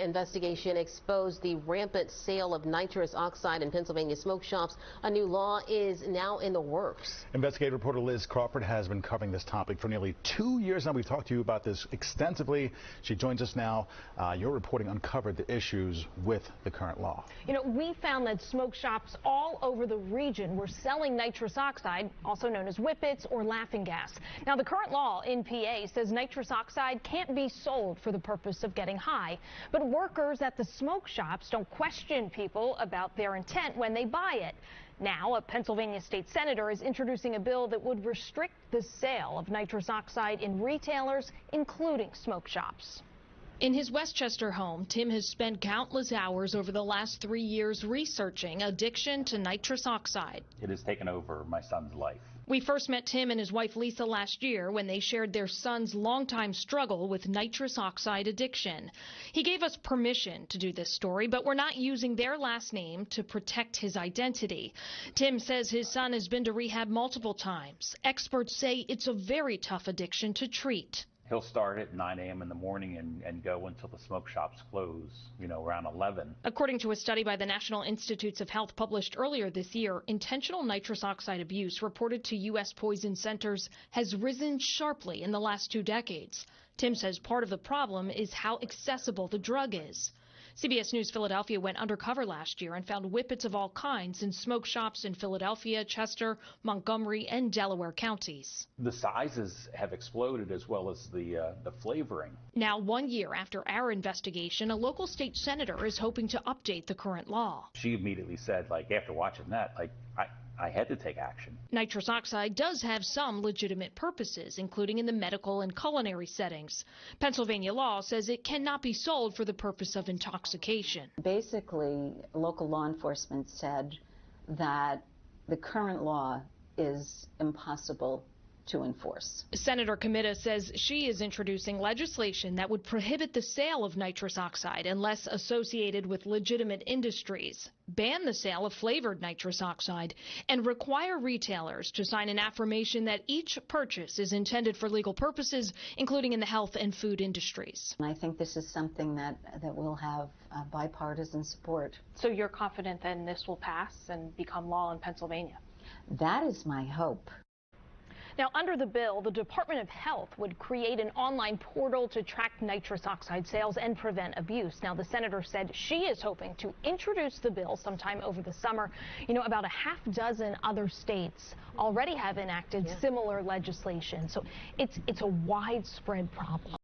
investigation exposed the rampant sale of nitrous oxide in Pennsylvania smoke shops. A new law is now in the works. Investigative reporter Liz Crawford has been covering this topic for nearly 2 years now. We've talked to you about this extensively. She joins us now. Your reporting uncovered the issues with the current law. You know, we found that smoke shops all over the region were selling nitrous oxide, also known as whippets or laughing gas. Now, the current law in PA says nitrous oxide can't be sold for the purpose of getting high. But workers at the smoke shops don't question people about their intent when they buy it. Now, a Pennsylvania state senator is introducing a bill that would restrict the sale of nitrous oxide in retailers, including smoke shops. In his Westchester home, Tim has spent countless hours over the last 3 years researching addiction to nitrous oxide. It has taken over my son's life. We first met Tim and his wife Lisa last year when they shared their son's longtime struggle with nitrous oxide addiction. He gave us permission to do this story, but we're not using their last name to protect his identity. Tim says his son has been to rehab multiple times. Experts say it's a very tough addiction to treat. He'll start at 9 a.m. in the morning and go until the smoke shops close, around 11. According to a study by the National Institutes of Health published earlier this year, intentional nitrous oxide abuse reported to U.S. poison centers has risen sharply in the last 2 decades. Tim says part of the problem is how accessible the drug is. CBS News Philadelphia went undercover last year and found whippets of all kinds in smoke shops in Philadelphia, Chester, Montgomery, and Delaware counties. The sizes have exploded as well as the flavoring. Now, 1 year after our investigation, a local state senator is hoping to update the current law. She immediately said, after watching that, I had to take action. Nitrous oxide does have some legitimate purposes, including in the medical and culinary settings. Pennsylvania law says it cannot be sold for the purpose of intoxication. Basically, local law enforcement said that the current law is impossible to enforce. Senator Comita says she is introducing legislation that would prohibit the sale of nitrous oxide unless associated with legitimate industries, ban the sale of flavored nitrous oxide, and require retailers to sign an affirmation that each purchase is intended for legal purposes, including in the health and food industries. I think this is something that will have bipartisan support. So you're confident then this will pass and become law in Pennsylvania? That is my hope. Now, under the bill, the Department of Health would create an online portal to track nitrous oxide sales and prevent abuse. Now, the senator said she is hoping to introduce the bill sometime over the summer. You know, about a half dozen other states already have enacted similar legislation. So it's a widespread problem.